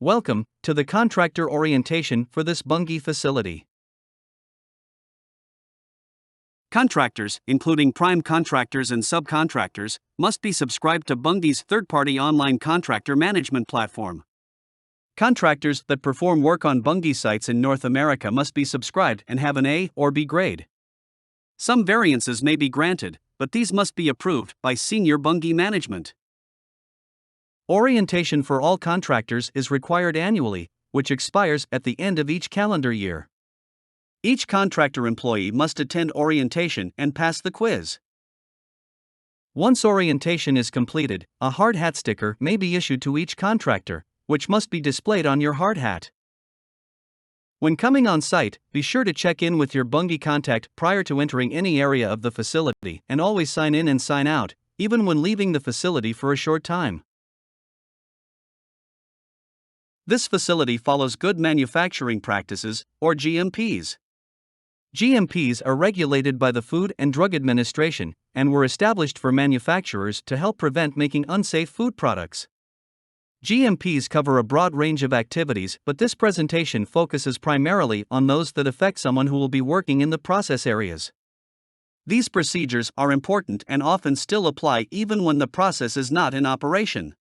Welcome to the contractor orientation for this Bunge facility. Contractors, including prime contractors and subcontractors, must be subscribed to Bunge's third-party online contractor management platform. Contractors that perform work on Bunge sites in North America must be subscribed and have an A or B grade. Some variances may be granted, but these must be approved by senior Bunge management. Orientation for all contractors is required annually, which expires at the end of each calendar year. Each contractor employee must attend orientation and pass the quiz. Once orientation is completed, a hard hat sticker may be issued to each contractor, which must be displayed on your hard hat. When coming on site, be sure to check in with your Bunge contact prior to entering any area of the facility and always sign in and sign out, even when leaving the facility for a short time. This facility follows Good Manufacturing Practices, or GMPs. GMPs are regulated by the Food and Drug Administration and were established for manufacturers to help prevent making unsafe food products. GMPs cover a broad range of activities, but this presentation focuses primarily on those that affect someone who will be working in the process areas. These procedures are important and often still apply even when the process is not in operation.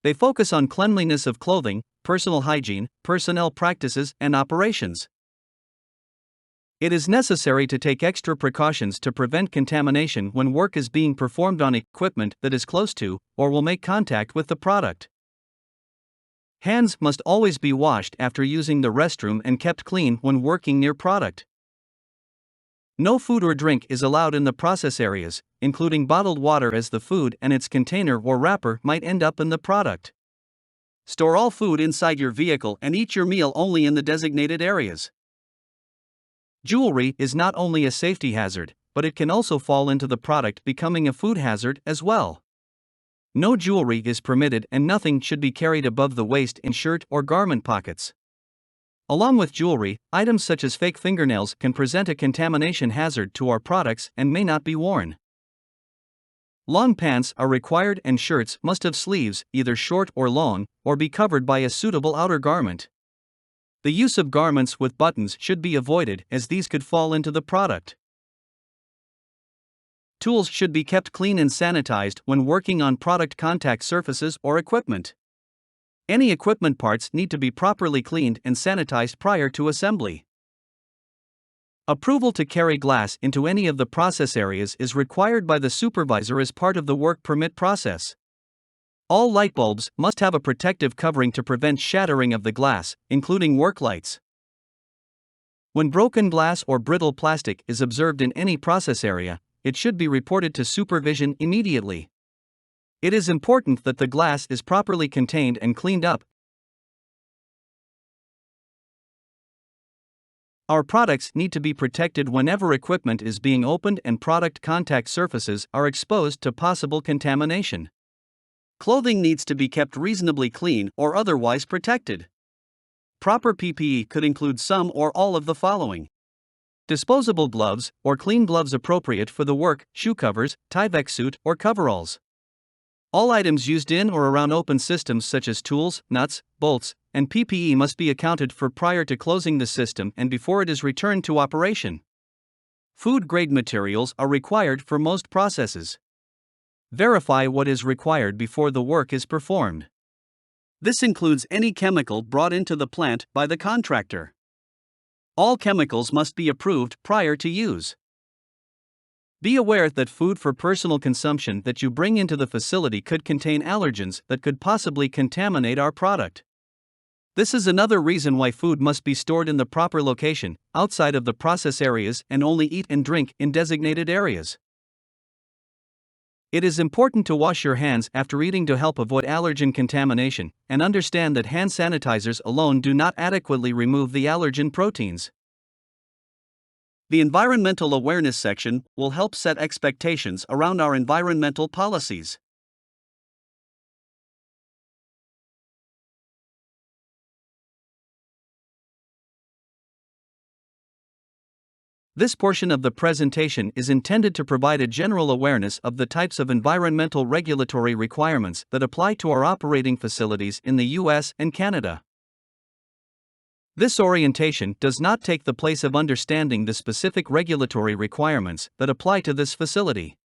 They focus on cleanliness of clothing, personal hygiene, personnel practices, and operations. It is necessary to take extra precautions to prevent contamination when work is being performed on equipment that is close to or will make contact with the product. Hands must always be washed after using the restroom and kept clean when working near product. No food or drink is allowed in the process areas, including bottled water, as the food and its container or wrapper might end up in the product. Store all food inside your vehicle and eat your meal only in the designated areas. Jewelry is not only a safety hazard, but it can also fall into the product, becoming a food hazard as well. No jewelry is permitted and nothing should be carried above the waist in shirt or garment pockets. Along with jewelry, items such as fake fingernails can present a contamination hazard to our products and may not be worn. Long pants are required and shirts must have sleeves, either short or long, or be covered by a suitable outer garment. The use of garments with buttons should be avoided, as these could fall into the product. Tools should be kept clean and sanitized when working on product contact surfaces or equipment. Any equipment parts need to be properly cleaned and sanitized prior to assembly. Approval to carry glass into any of the process areas is required by the supervisor as part of the work permit process. All light bulbs must have a protective covering to prevent shattering of the glass, including work lights. When broken glass or brittle plastic is observed in any process area, it should be reported to supervision immediately. It is important that the glass is properly contained and cleaned up. Our products need to be protected whenever equipment is being opened and product contact surfaces are exposed to possible contamination. Clothing needs to be kept reasonably clean or otherwise protected. Proper PPE could include some or all of the following: disposable gloves or clean gloves appropriate for the work, shoe covers, Tyvek suit, or coveralls. All items used in or around open systems such as tools, nuts, bolts, and PPE must be accounted for prior to closing the system and before it is returned to operation. Food-grade materials are required for most processes. Verify what is required before the work is performed. This includes any chemical brought into the plant by the contractor. All chemicals must be approved prior to use. Be aware that food for personal consumption that you bring into the facility could contain allergens that could possibly contaminate our product. This is another reason why food must be stored in the proper location, outside of the process areas, and only eat and drink in designated areas. It is important to wash your hands after eating to help avoid allergen contamination, and understand that hand sanitizers alone do not adequately remove the allergen proteins. The Environmental Awareness section will help set expectations around our environmental policies. This portion of the presentation is intended to provide a general awareness of the types of environmental regulatory requirements that apply to our operating facilities in the US and Canada. This orientation does not take the place of understanding the specific regulatory requirements that apply to this facility.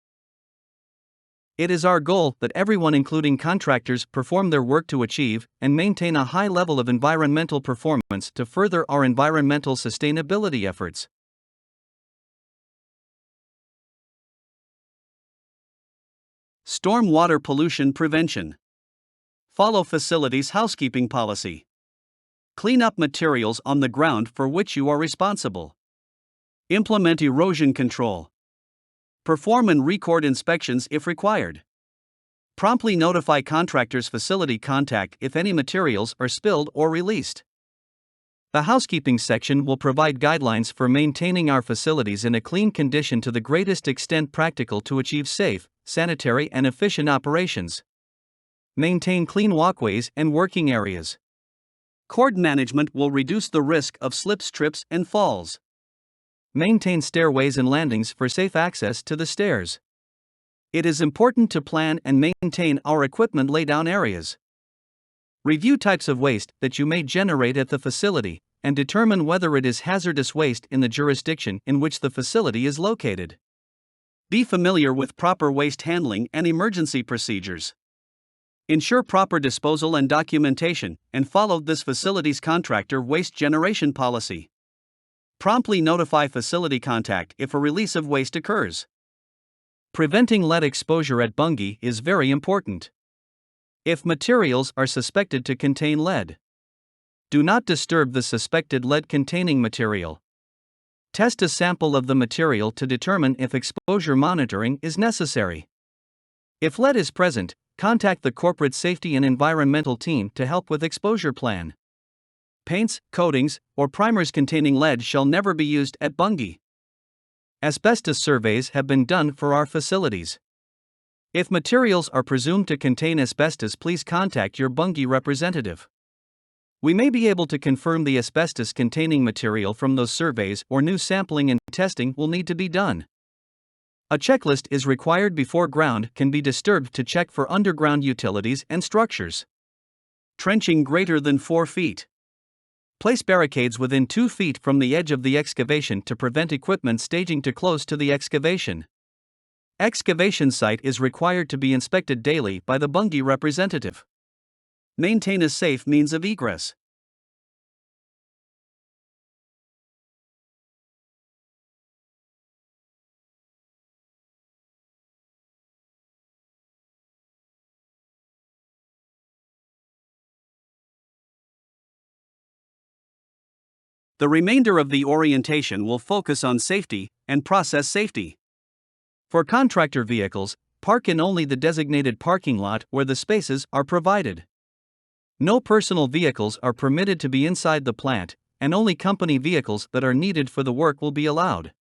It is our goal that everyone, including contractors, perform their work to achieve and maintain a high level of environmental performance to further our environmental sustainability efforts. Stormwater pollution prevention. Follow facilities' housekeeping policy. Clean up materials on the ground for which you are responsible. Implement erosion control. Perform and record inspections if required. Promptly notify contractors' facility contact if any materials are spilled or released. The housekeeping section will provide guidelines for maintaining our facilities in a clean condition to the greatest extent practical to achieve safe, sanitary, and efficient operations. Maintain clean walkways and working areas. Cord management will reduce the risk of slips, trips, and falls. Maintain stairways and landings for safe access to the stairs. It is important to plan and maintain our equipment laydown areas. Review types of waste that you may generate at the facility and determine whether it is hazardous waste in the jurisdiction in which the facility is located. Be familiar with proper waste handling and emergency procedures. Ensure proper disposal and documentation, and follow this facility's contractor waste generation policy. Promptly notify facility contact if a release of waste occurs. Preventing lead exposure at Bunge is very important. If materials are suspected to contain lead, do not disturb the suspected lead-containing material. Test a sample of the material to determine if exposure monitoring is necessary. If lead is present, contact the corporate safety and environmental team to help with exposure plan. Paints, coatings, or primers containing lead shall never be used at Bunge. Asbestos surveys have been done for our facilities. If materials are presumed to contain asbestos, please contact your Bunge representative. We may be able to confirm the asbestos-containing material from those surveys, or new sampling and testing will need to be done. A checklist is required before ground can be disturbed to check for underground utilities and structures. Trenching greater than 4 feet. Place barricades within 2 feet from the edge of the excavation to prevent equipment staging too close to the excavation. Excavation site is required to be inspected daily by the Bunge representative. Maintain a safe means of egress. The remainder of the orientation will focus on safety and process safety. For contractor vehicles, park in only the designated parking lot where the spaces are provided. No personal vehicles are permitted to be inside the plant, and only company vehicles that are needed for the work will be allowed.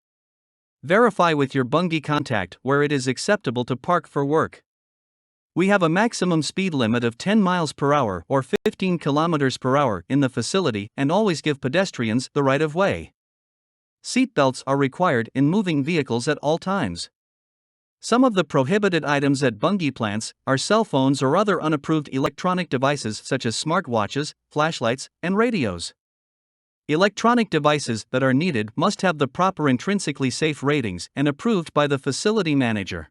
Verify with your Bunge contact where it is acceptable to park for work. We have a maximum speed limit of 10 miles per hour or 15 kilometers per hour in the facility and always give pedestrians the right of way. Seatbelts are required in moving vehicles at all times. Some of the prohibited items at Bunge plants are cell phones or other unapproved electronic devices such as smartwatches, flashlights, and radios. Electronic devices that are needed must have the proper intrinsically safe ratings and approved by the facility manager.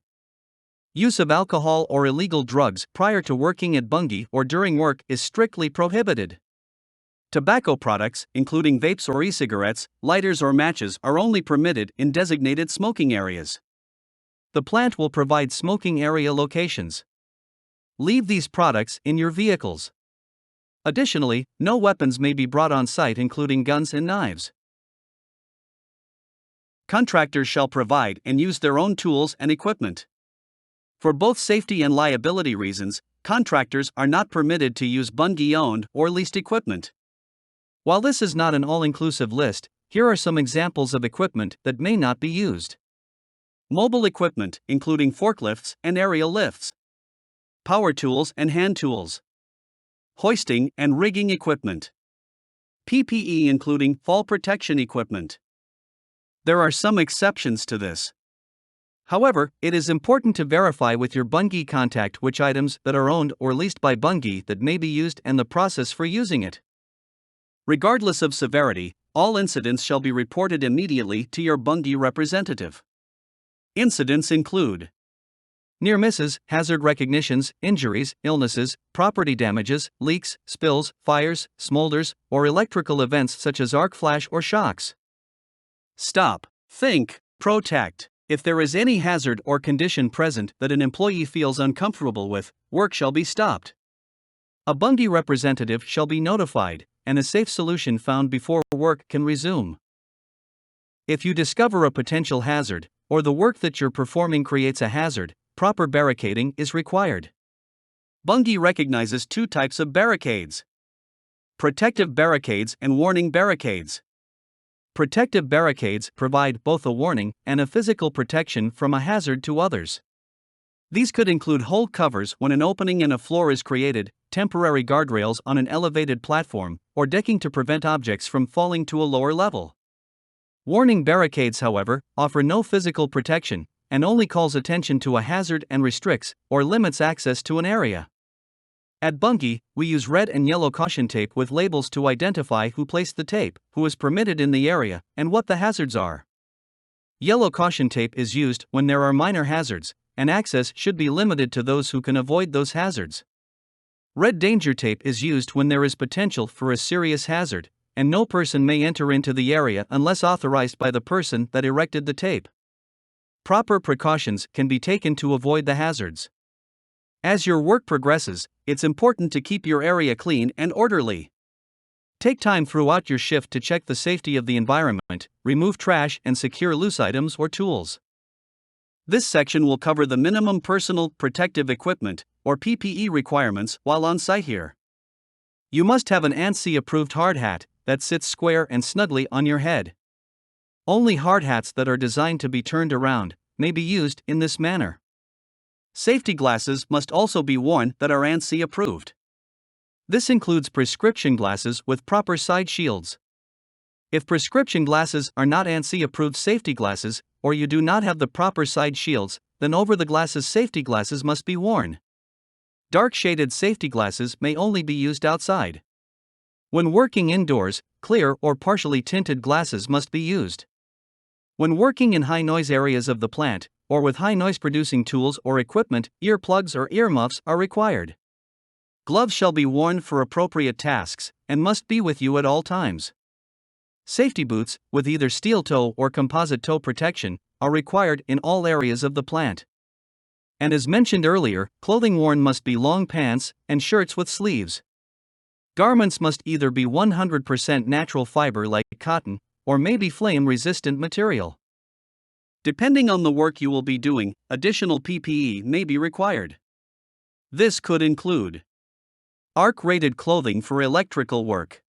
Use of alcohol or illegal drugs prior to working at Bunge or during work is strictly prohibited. Tobacco products, including vapes or e-cigarettes, lighters or matches, are only permitted in designated smoking areas. The plant will provide smoking area locations. Leave these products in your vehicles. Additionally, no weapons may be brought on site, including guns and knives. Contractors shall provide and use their own tools and equipment. For both safety and liability reasons, contractors are not permitted to use Bunge-owned or leased equipment. While this is not an all-inclusive list, here are some examples of equipment that may not be used. Mobile equipment, including forklifts and aerial lifts. Power tools and hand tools. Hoisting and rigging equipment. PPE, including fall protection equipment. There are some exceptions to this. However, it is important to verify with your Bunge contact which items that are owned or leased by Bunge that may be used and the process for using it. Regardless of severity, all incidents shall be reported immediately to your Bunge representative. Incidents include near misses, hazard recognitions, injuries, illnesses, property damages, leaks, spills, fires, smolders, or electrical events such as arc flash or shocks. Stop, think, protect. If there is any hazard or condition present that an employee feels uncomfortable with, work shall be stopped. A Bunge representative shall be notified, and a safe solution found before work can resume. If you discover a potential hazard, or the work that you're performing creates a hazard, proper barricading is required. Bunge recognizes two types of barricades: protective barricades and warning barricades. Protective barricades provide both a warning and a physical protection from a hazard to others. These could include hole covers when an opening in a floor is created, temporary guardrails on an elevated platform, or decking to prevent objects from falling to a lower level. Warning barricades, however, offer no physical protection and only calls attention to a hazard and restricts or limits access to an area. At Bunge, we use red and yellow caution tape with labels to identify who placed the tape, who is permitted in the area, and what the hazards are. Yellow caution tape is used when there are minor hazards, and access should be limited to those who can avoid those hazards. Red danger tape is used when there is potential for a serious hazard, and no person may enter into the area unless authorized by the person that erected the tape. Proper precautions can be taken to avoid the hazards. As your work progresses, it's important to keep your area clean and orderly. Take time throughout your shift to check the safety of the environment, remove trash, and secure loose items or tools. This section will cover the minimum personal protective equipment, or PPE requirements, while on site here. You must have an ANSI-approved hard hat that sits square and snugly on your head. Only hard hats that are designed to be turned around may be used in this manner. Safety glasses must also be worn that are ANSI approved. This includes prescription glasses with proper side shields. If prescription glasses are not ANSI approved safety glasses, or you do not have the proper side shields, then over the glasses safety glasses must be worn. Dark shaded safety glasses may only be used outside. When working indoors, clear or partially tinted glasses must be used. When working in high noise areas of the plant, or with high noise producing tools or equipment, earplugs or earmuffs are required. Gloves shall be worn for appropriate tasks, and must be with you at all times. Safety boots, with either steel toe or composite toe protection, are required in all areas of the plant. And as mentioned earlier, clothing worn must be long pants and shirts with sleeves. Garments must either be 100% natural fiber like cotton, or maybe flame-resistant material. Depending on the work you will be doing, additional PPE may be required. This could include arc-rated clothing for electrical work,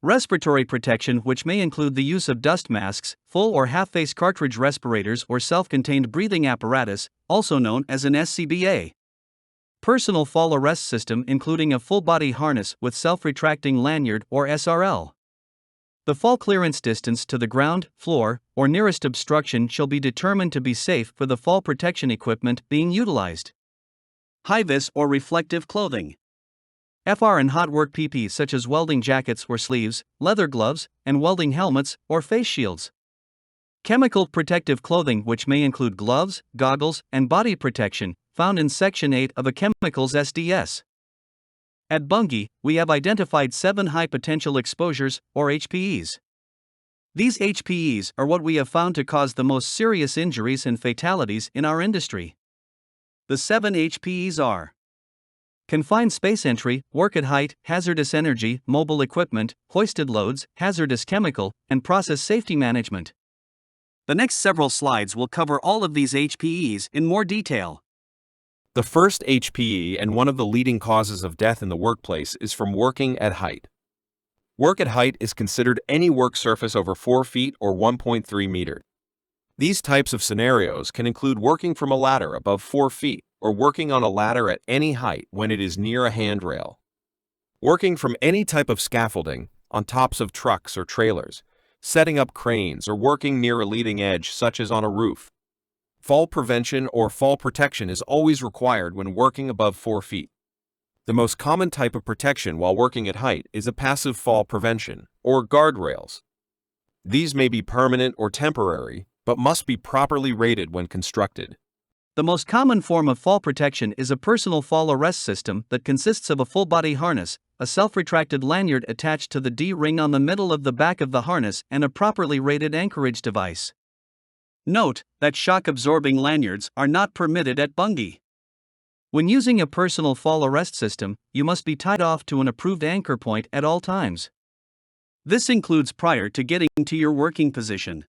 respiratory protection, which may include the use of dust masks, full or half-face cartridge respirators or self-contained breathing apparatus, also known as an SCBA. Personal fall arrest system, including a full-body harness with self-retracting lanyard or SRL. The fall clearance distance to the ground, floor, or nearest obstruction shall be determined to be safe for the fall protection equipment being utilized. High-vis or reflective clothing. FR and hot work PPE such as welding jackets or sleeves, leather gloves, and welding helmets or face shields. Chemical protective clothing, which may include gloves, goggles, and body protection, found in Section 8 of a Chemicals SDS. At Bunge, we have identified 7 high potential exposures, or HPEs. These HPEs are what we have found to cause the most serious injuries and fatalities in our industry. The 7 HPEs are confined space entry, work at height, hazardous energy, mobile equipment, hoisted loads, hazardous chemical, and process safety management. The next several slides will cover all of these HPEs in more detail. The first HPE and one of the leading causes of death in the workplace is from working at height. Work at height is considered any work surface over 4 feet or 1.3 meters. These types of scenarios can include working from a ladder above 4 feet or working on a ladder at any height when it is near a handrail. Working from any type of scaffolding, on tops of trucks or trailers, setting up cranes, or working near a leading edge such as on a roof. Fall prevention or fall protection is always required when working above 4 feet. The most common type of protection while working at height is a passive fall prevention, or guardrails. These may be permanent or temporary, but must be properly rated when constructed. The most common form of fall protection is a personal fall arrest system that consists of a full-body harness, a self-retracted lanyard attached to the D-ring on the middle of the back of the harness, and a properly rated anchorage device. Note that shock-absorbing lanyards are not permitted at Bunge. When using a personal fall arrest system, you must be tied off to an approved anchor point at all times. This includes prior to getting to your working position.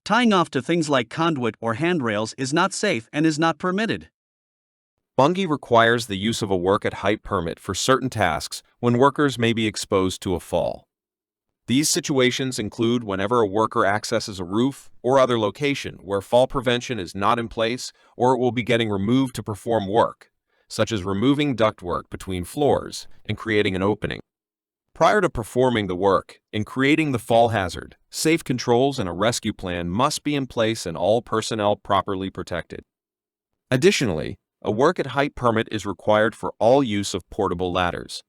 Tying off to things like conduit or handrails is not safe and is not permitted. Bunge requires the use of a work at height permit for certain tasks when workers may be exposed to a fall. These situations include whenever a worker accesses a roof or other location where fall prevention is not in place or it will be getting removed to perform work, such as removing ductwork between floors and creating an opening. Prior to performing the work and creating the fall hazard, safe controls and a rescue plan must be in place and all personnel properly protected. Additionally, a work at height permit is required for all use of portable ladders.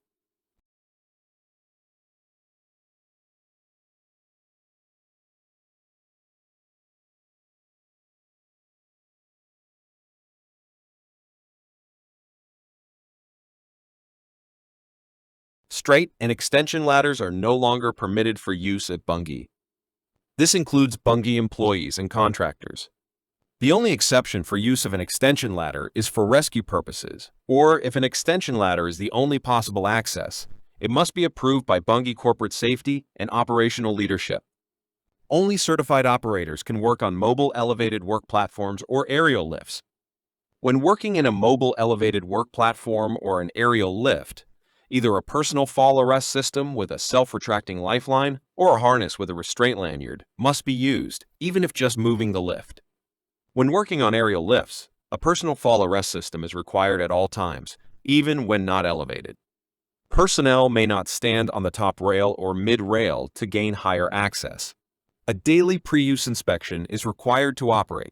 Straight and extension ladders are no longer permitted for use at Bunge. This includes Bunge employees and contractors. The only exception for use of an extension ladder is for rescue purposes, or if an extension ladder is the only possible access, it must be approved by Bunge corporate safety and operational leadership. Only certified operators can work on mobile elevated work platforms or aerial lifts. When working in a mobile elevated work platform or an aerial lift, either a personal fall arrest system with a self-retracting lifeline or a harness with a restraint lanyard must be used, even if just moving the lift. When working on aerial lifts, a personal fall arrest system is required at all times, even when not elevated. Personnel may not stand on the top rail or mid-rail to gain higher access. A daily pre-use inspection is required to operate.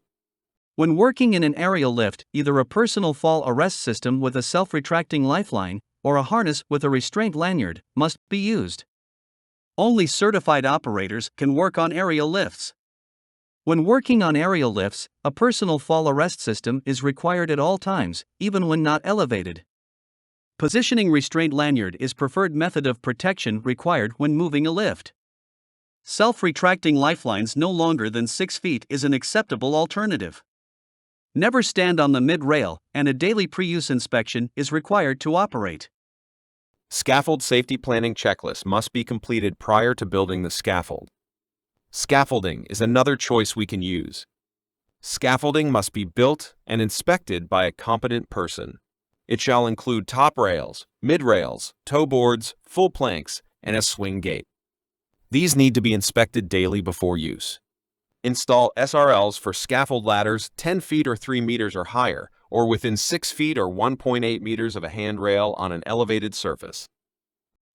When working in an aerial lift, either a personal fall arrest system with a self-retracting lifeline or a harness with a restraint lanyard must be used. Only certified operators can work on aerial lifts. When working on aerial lifts, a personal fall arrest system is required at all times, even when not elevated. Positioning restraint lanyard is preferred method of protection required when moving a lift. Self-retracting lifelines no longer than 6 feet is an acceptable alternative. Never stand on the mid-rail, and a daily pre-use inspection is required to operate. Scaffold safety planning checklist must be completed prior to building the scaffold. Scaffolding is another choice we can use. Scaffolding must be built and inspected by a competent person. It shall include top rails, mid-rails, toe boards, full planks, and a swing gate. These need to be inspected daily before use. Install SRLs for scaffold ladders 10 feet or 3 meters or higher, or within 6 feet or 1.8 meters of a handrail on an elevated surface.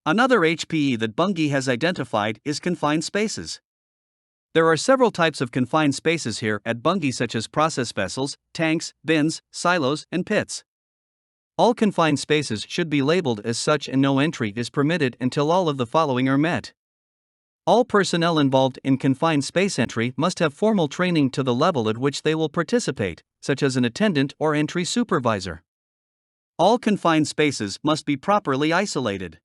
Another HPE that Bunge has identified is confined spaces. There are several types of confined spaces here at Bunge, such as process vessels, tanks, bins, silos, and pits. All confined spaces should be labeled as such, and no entry is permitted until all of the following are met. All personnel involved in confined space entry must have formal training to the level at which they will participate, such as an attendant or entry supervisor. All confined spaces must be properly isolated.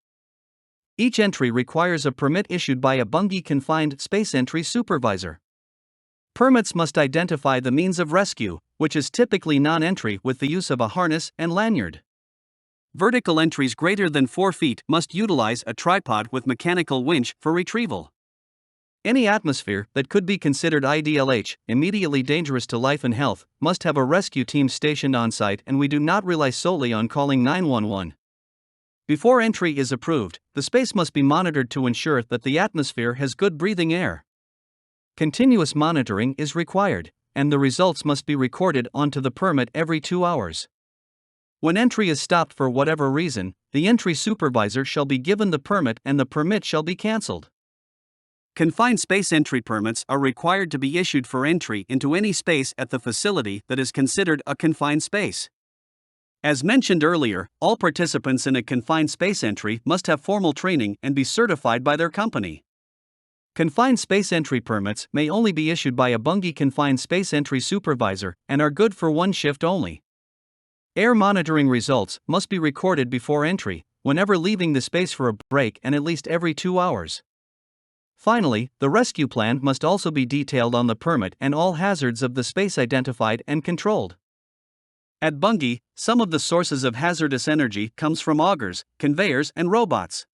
Each entry requires a permit issued by a Bunge confined space entry supervisor. Permits must identify the means of rescue, which is typically non-entry with the use of a harness and lanyard. Vertical entries greater than 4 feet must utilize a tripod with mechanical winch for retrieval. Any atmosphere that could be considered IDLH, immediately dangerous to life and health, must have a rescue team stationed on site, and we do not rely solely on calling 911. Before entry is approved, the space must be monitored to ensure that the atmosphere has good breathing air. Continuous monitoring is required, and the results must be recorded onto the permit every 2 hours. When entry is stopped for whatever reason, the entry supervisor shall be given the permit and the permit shall be cancelled. Confined space entry permits are required to be issued for entry into any space at the facility that is considered a confined space. As mentioned earlier, all participants in a confined space entry must have formal training and be certified by their company. Confined space entry permits may only be issued by a Bunge confined space entry supervisor and are good for one shift only. Air monitoring results must be recorded before entry, whenever leaving the space for a break, and at least every 2 hours. Finally, the rescue plan must also be detailed on the permit and all hazards of the space identified and controlled. At Bunge, some of the sources of hazardous energy comes from augers, conveyors, and robots.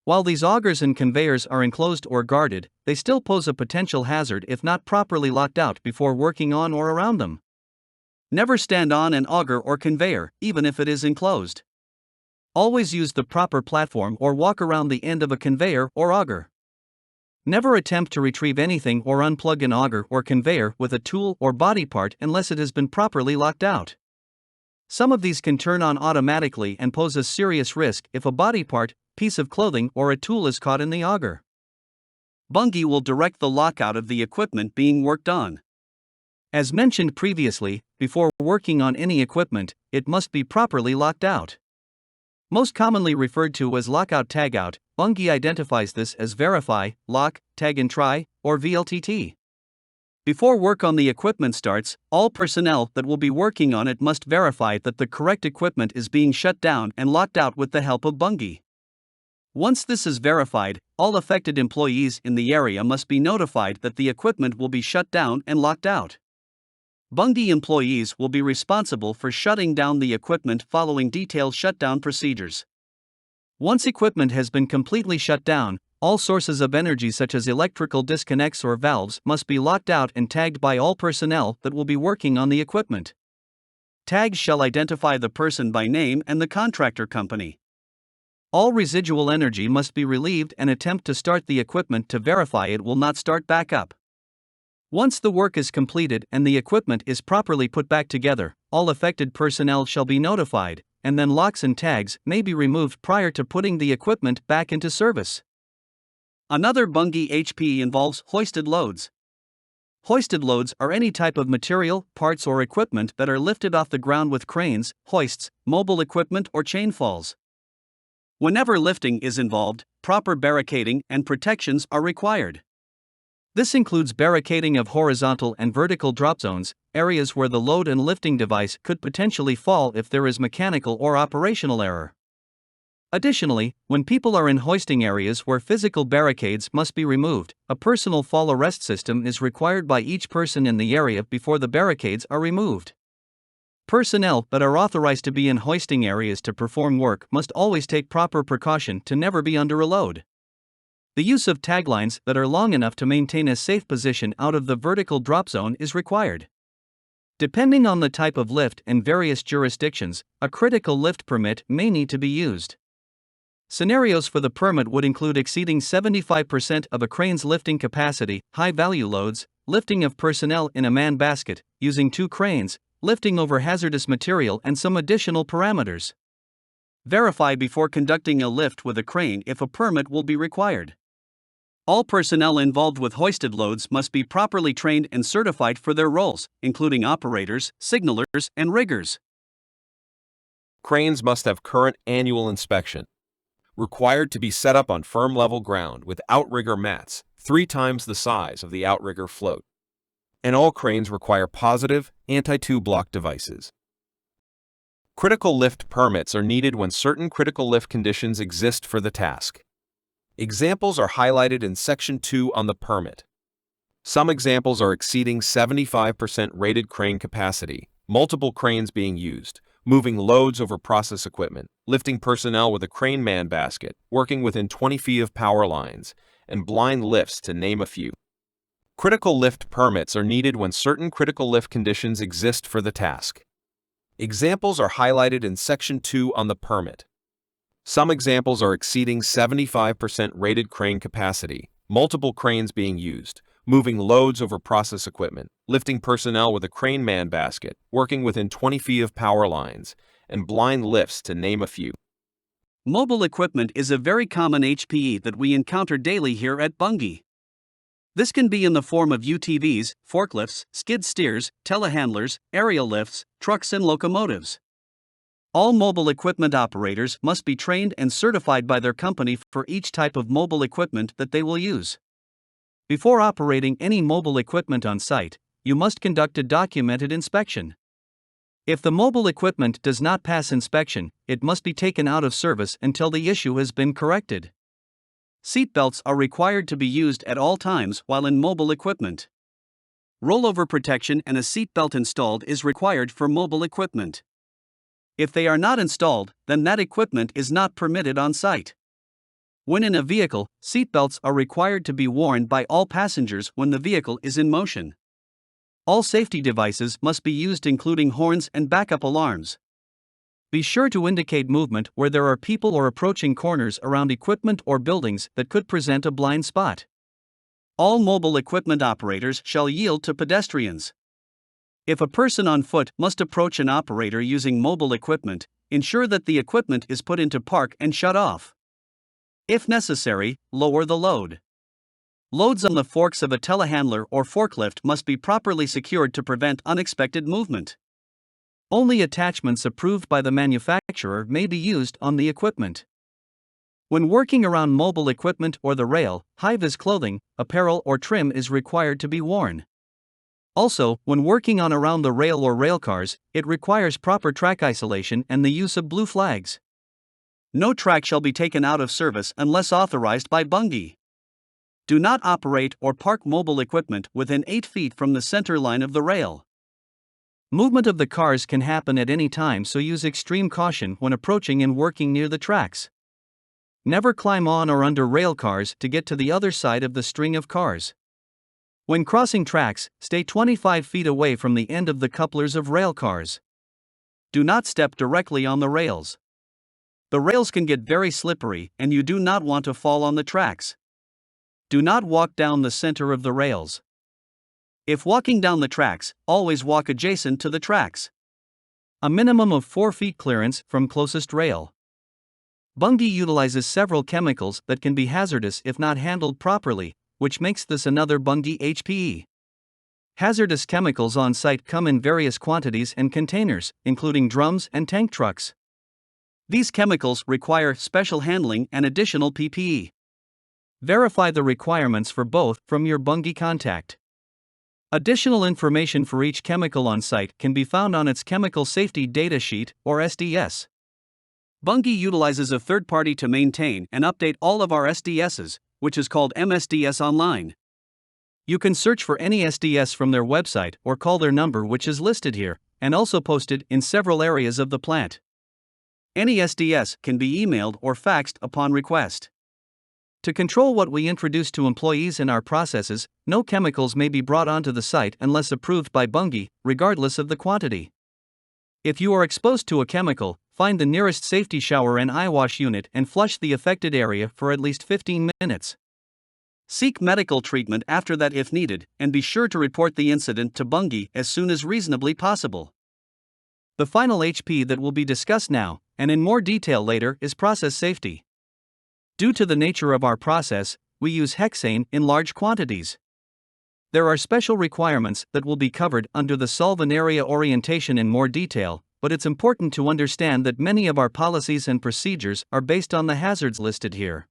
While these augers and conveyors are enclosed or guarded, they still pose a potential hazard if not properly locked out before working on or around them. Never stand on an auger or conveyor, even if it is enclosed. Always use the proper platform or walk around the end of a conveyor or auger. Never attempt to retrieve anything or unplug an auger or conveyor with a tool or body part unless it has been properly locked out. Some of these can turn on automatically and pose a serious risk if a body part, piece of clothing, or a tool is caught in the auger. Bunge will direct the lockout of the equipment being worked on. As mentioned previously, before working on any equipment, it must be properly locked out. Most commonly referred to as lockout tagout, Bunge identifies this as verify, lock, tag and try, or VLTT. Before work on the equipment starts, all personnel that will be working on it must verify that the correct equipment is being shut down and locked out with the help of Bunge. Once this is verified, all affected employees in the area must be notified that the equipment will be shut down and locked out. Bunge employees will be responsible for shutting down the equipment following detailed shutdown procedures. Once equipment has been completely shut down, all sources of energy such as electrical disconnects or valves must be locked out and tagged by all personnel that will be working on the equipment. Tags shall identify the person by name and the contractor company. All residual energy must be relieved and attempt to start the equipment to verify it will not start back up. Once the work is completed and the equipment is properly put back together, all affected personnel shall be notified, and then locks and tags may be removed prior to putting the equipment back into service. Another Bunge HP involves hoisted loads. Hoisted loads are any type of material, parts, or equipment that are lifted off the ground with cranes, hoists, mobile equipment, or chain falls. Whenever lifting is involved, proper barricading and protections are required. This includes barricading of horizontal and vertical drop zones, areas where the load and lifting device could potentially fall if there is mechanical or operational error. Additionally, when people are in hoisting areas where physical barricades must be removed, a personal fall arrest system is required by each person in the area before the barricades are removed. Personnel that are authorized to be in hoisting areas to perform work must always take proper precaution to never be under a load. The use of taglines that are long enough to maintain a safe position out of the vertical drop zone is required. Depending on the type of lift and various jurisdictions, a critical lift permit may need to be used. Scenarios for the permit would include exceeding 75% of a crane's lifting capacity, high-value loads, lifting of personnel in a man basket, using 2 cranes, lifting over hazardous material, and some additional parameters. Verify before conducting a lift with a crane if a permit will be required. All personnel involved with hoisted loads must be properly trained and certified for their roles, including operators, signalers, and riggers. Cranes must have current annual inspection. Required to be set up on firm level ground with outrigger mats, 3 times the size of the outrigger float. And all cranes require positive anti-tube block devices. Critical lift permits are needed when certain critical lift conditions exist for the task. Examples are highlighted in Section 2 on the permit. Some examples are exceeding 75% rated crane capacity, multiple cranes being used, moving loads over process equipment, lifting personnel with a crane man basket, working within 20 feet of power lines, and blind lifts, to name a few. Critical lift permits are needed when certain critical lift conditions exist for the task. Examples are highlighted in Section 2 on the permit. Some examples are exceeding 75% rated crane capacity, multiple cranes being used, moving loads over process equipment, lifting personnel with a crane man basket, working within 20 feet of power lines, and blind lifts, to name a few. Mobile equipment is a very common HPE that we encounter daily here at Bunge. This can be in the form of UTVs, forklifts, skid steers, telehandlers, aerial lifts, trucks, and locomotives. All mobile equipment operators must be trained and certified by their company for each type of mobile equipment that they will use. Before operating any mobile equipment on site, you must conduct a documented inspection. If the mobile equipment does not pass inspection, it must be taken out of service until the issue has been corrected. Seatbelts are required to be used at all times while in mobile equipment. Rollover protection and a seatbelt installed is required for mobile equipment. If they are not installed, then that equipment is not permitted on site. When in a vehicle, seatbelts are required to be worn by all passengers when the vehicle is in motion. All safety devices must be used, including horns and backup alarms. Be sure to indicate movement where there are people or approaching corners around equipment or buildings that could present a blind spot. All mobile equipment operators shall yield to pedestrians. If a person on foot must approach an operator using mobile equipment, ensure that the equipment is put into park and shut off. If necessary, lower the load. Loads on the forks of a telehandler or forklift must be properly secured to prevent unexpected movement. Only attachments approved by the manufacturer may be used on the equipment. When working around mobile equipment or the rail, high-vis clothing, apparel, or trim is required to be worn. Also, when working on around the rail or rail cars, it requires proper track isolation and the use of blue flags. No track shall be taken out of service unless authorized by Bunge. Do not operate or park mobile equipment within 8 feet from the center line of the rail. Movement of the cars can happen at any time, so use extreme caution when approaching and working near the tracks. Never climb on or under rail cars to get to the other side of the string of cars. When crossing tracks, stay 25 feet away from the end of the couplers of rail cars. Do not step directly on the rails. The rails can get very slippery and you do not want to fall on the tracks. Do not walk down the center of the rails. If walking down the tracks, always walk adjacent to the tracks. A minimum of 4 feet clearance from closest rail. Bunge utilizes several chemicals that can be hazardous if not handled properly, which makes this another Bunge HPE. Hazardous chemicals on site come in various quantities and containers, including drums and tank trucks. These chemicals require special handling and additional PPE. Verify the requirements for both from your Bunge contact. Additional information for each chemical on site can be found on its Chemical Safety Data Sheet, or SDS. Bunge utilizes a third party to maintain and update all of our SDSs, which is called MSDS Online. You can search for any SDS from their website or call their number, which is listed here, and also posted in several areas of the plant. Any SDS can be emailed or faxed upon request. To control what we introduce to employees in our processes, no chemicals may be brought onto the site unless approved by Bunge, regardless of the quantity. If you are exposed to a chemical, find the nearest safety shower and eye wash unit and flush the affected area for at least 15 minutes. Seek medical treatment after that if needed, and be sure to report the incident to Bunge as soon as reasonably possible. The final HP that will be discussed now, and in more detail later, is process safety. Due to the nature of our process, we use hexane in large quantities. There are special requirements that will be covered under the solvent area orientation in more detail, but it's important to understand that many of our policies and procedures are based on the hazards listed here.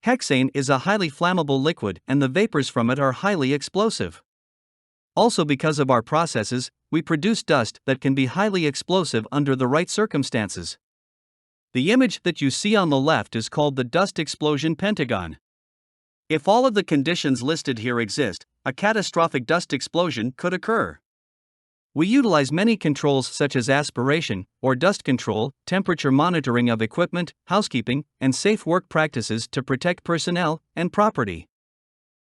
Hexane is a highly flammable liquid and the vapors from it are highly explosive. Also, because of our processes, we produce dust that can be highly explosive under the right circumstances. The image that you see on the left is called the dust explosion pentagon. If all of the conditions listed here exist, a catastrophic dust explosion could occur. We utilize many controls such as aspiration, or dust control, temperature monitoring of equipment, housekeeping, and safe work practices to protect personnel and property.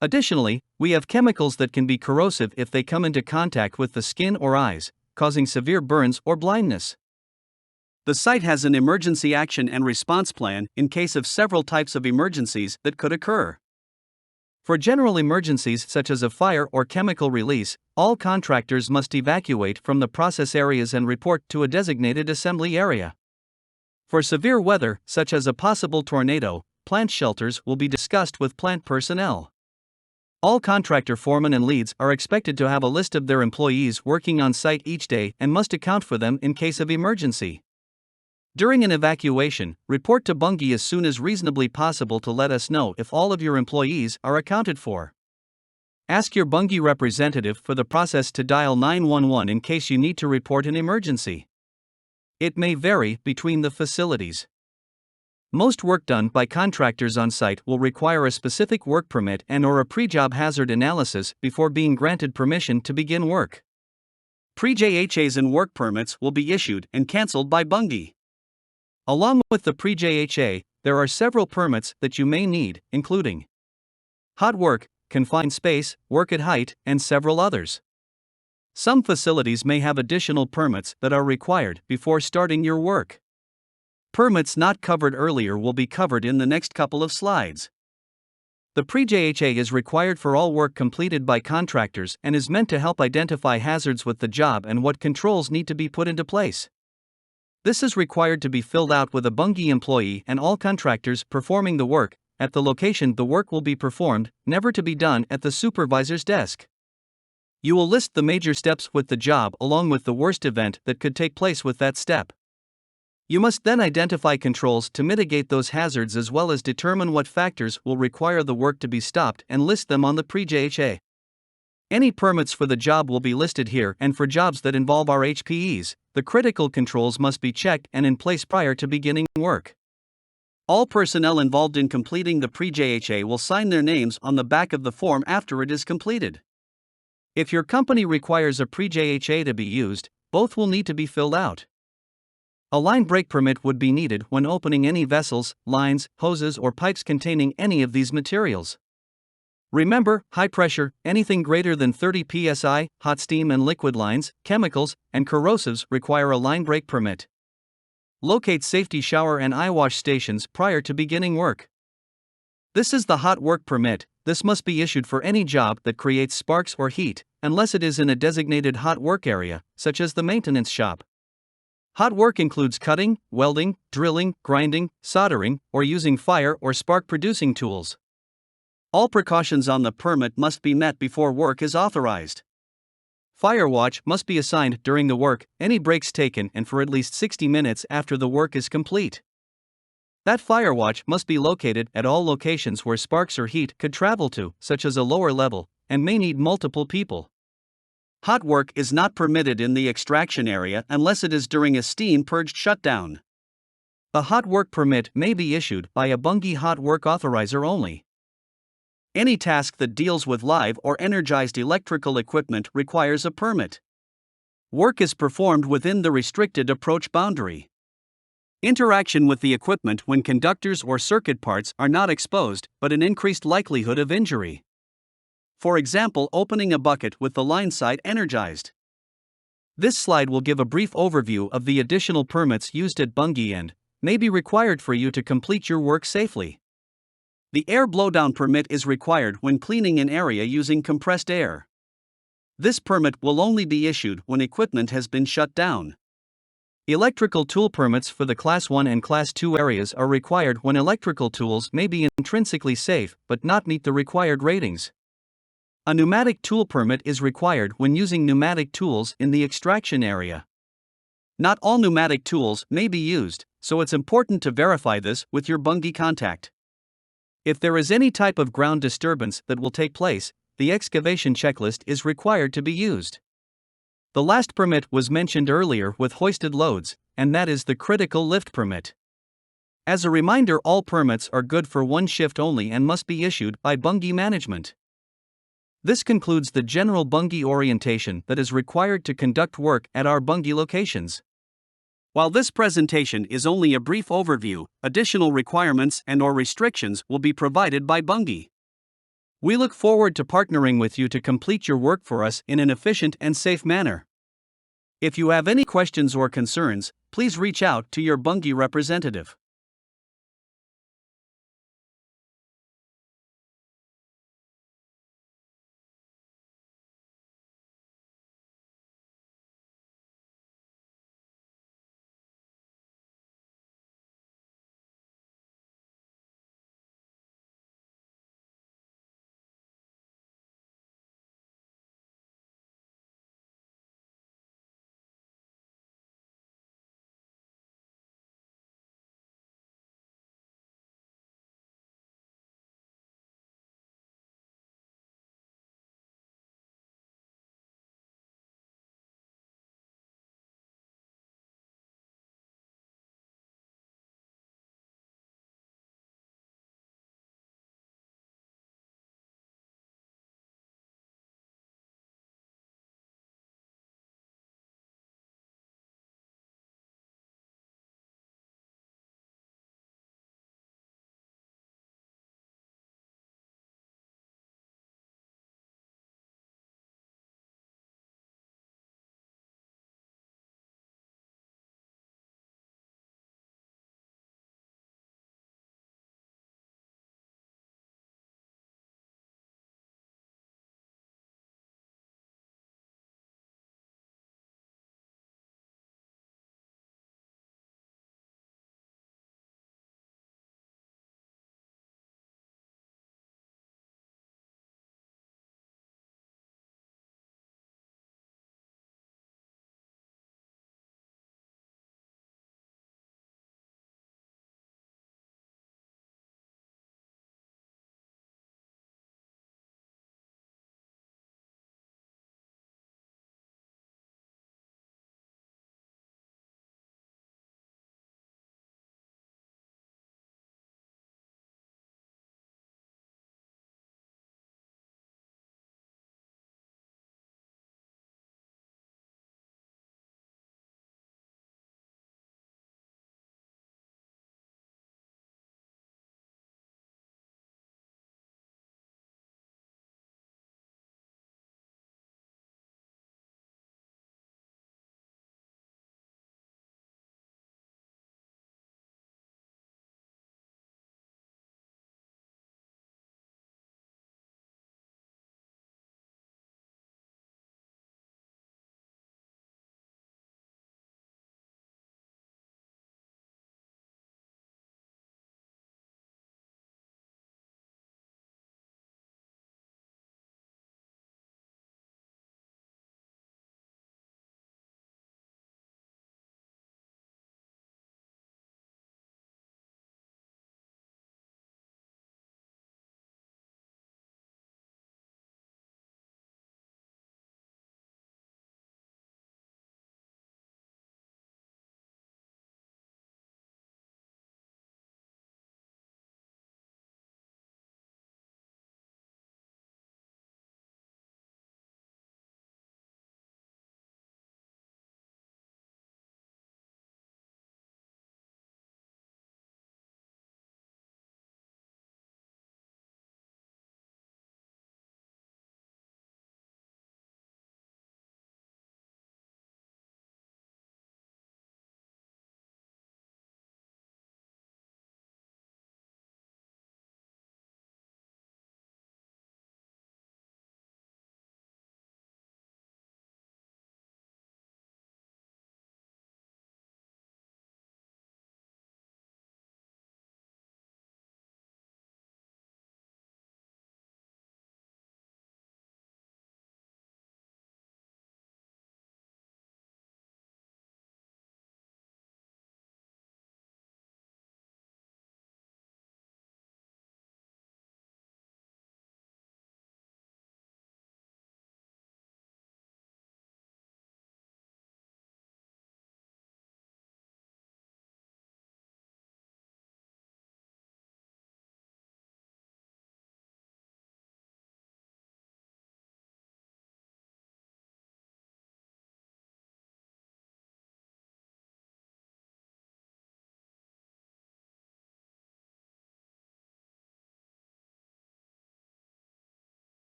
Additionally, we have chemicals that can be corrosive if they come into contact with the skin or eyes, causing severe burns or blindness. The site has an emergency action and response plan in case of several types of emergencies that could occur. For general emergencies such as a fire or chemical release, all contractors must evacuate from the process areas and report to a designated assembly area. For severe weather, such as a possible tornado, plant shelters will be discussed with plant personnel. All contractor foremen and leads are expected to have a list of their employees working on site each day and must account for them in case of emergency. During an evacuation, report to Bunge as soon as reasonably possible to let us know if all of your employees are accounted for. Ask your Bunge representative for the process to dial 911 in case you need to report an emergency. It may vary between the facilities. Most work done by contractors on site will require a specific work permit and/or a pre-job hazard analysis before being granted permission to begin work. Pre-JHAs and work permits will be issued and cancelled by Bunge. Along with the pre-JHA, there are several permits that you may need, including hot work, confined space, work at height, and several others. Some facilities may have additional permits that are required before starting your work. Permits not covered earlier will be covered in the next couple of slides. The pre-JHA is required for all work completed by contractors and is meant to help identify hazards with the job and what controls need to be put into place. This is required to be filled out with a Bunge employee and all contractors performing the work at the location the work will be performed, never to be done at the supervisor's desk. You will list the major steps with the job along with the worst event that could take place with that step. You must then identify controls to mitigate those hazards as well as determine what factors will require the work to be stopped and list them on the pre-JHA. Any permits for the job will be listed here, and for jobs that involve our HPEs, the critical controls must be checked and in place prior to beginning work. All personnel involved in completing the pre-JHA will sign their names on the back of the form after it is completed. If your company requires a pre-JHA to be used, both will need to be filled out. A line break permit would be needed when opening any vessels, lines, hoses, or pipes containing any of these materials. Remember, high pressure, anything greater than 30 psi, hot steam and liquid lines, chemicals, and corrosives require a line break permit. Locate safety shower and eye wash stations prior to beginning work. This is the hot work permit. This must be issued for any job that creates sparks or heat, unless it is in a designated hot work area, such as the maintenance shop. Hot work includes cutting, welding, drilling, grinding, soldering, or using fire or spark-producing tools. All precautions on the permit must be met before work is authorized. Fire watch must be assigned during the work, any breaks taken, and for at least 60 minutes after the work is complete. That fire watch must be located at all locations where sparks or heat could travel to, such as a lower level, and may need multiple people. Hot work is not permitted in the extraction area unless it is during a steam purged shutdown. A hot work permit may be issued by a Bunge hot work authorizer only. Any task that deals with live or energized electrical equipment requires a permit. Work is performed within the restricted approach boundary. Interaction with the equipment when conductors or circuit parts are not exposed, but an increased likelihood of injury. For example, opening a bucket with the line side energized. This slide will give a brief overview of the additional permits used at Bunge and may be required for you to complete your work safely. The air blowdown permit is required when cleaning an area using compressed air. This permit will only be issued when equipment has been shut down. Electrical tool permits for the Class 1 and Class 2 areas are required when electrical tools may be intrinsically safe but not meet the required ratings. A pneumatic tool permit is required when using pneumatic tools in the extraction area. Not all pneumatic tools may be used, so it's important to verify this with your Bunge contact. If there is any type of ground disturbance that will take place, the excavation checklist is required to be used. The last permit was mentioned earlier with hoisted loads, and that is the critical lift permit. As a reminder, all permits are good for one shift only and must be issued by Bunge management. This concludes the general Bunge orientation that is required to conduct work at our Bunge locations. While this presentation is only a brief overview, additional requirements and/or restrictions will be provided by Bunge. We look forward to partnering with you to complete your work for us in an efficient and safe manner. If you have any questions or concerns, please reach out to your Bunge representative.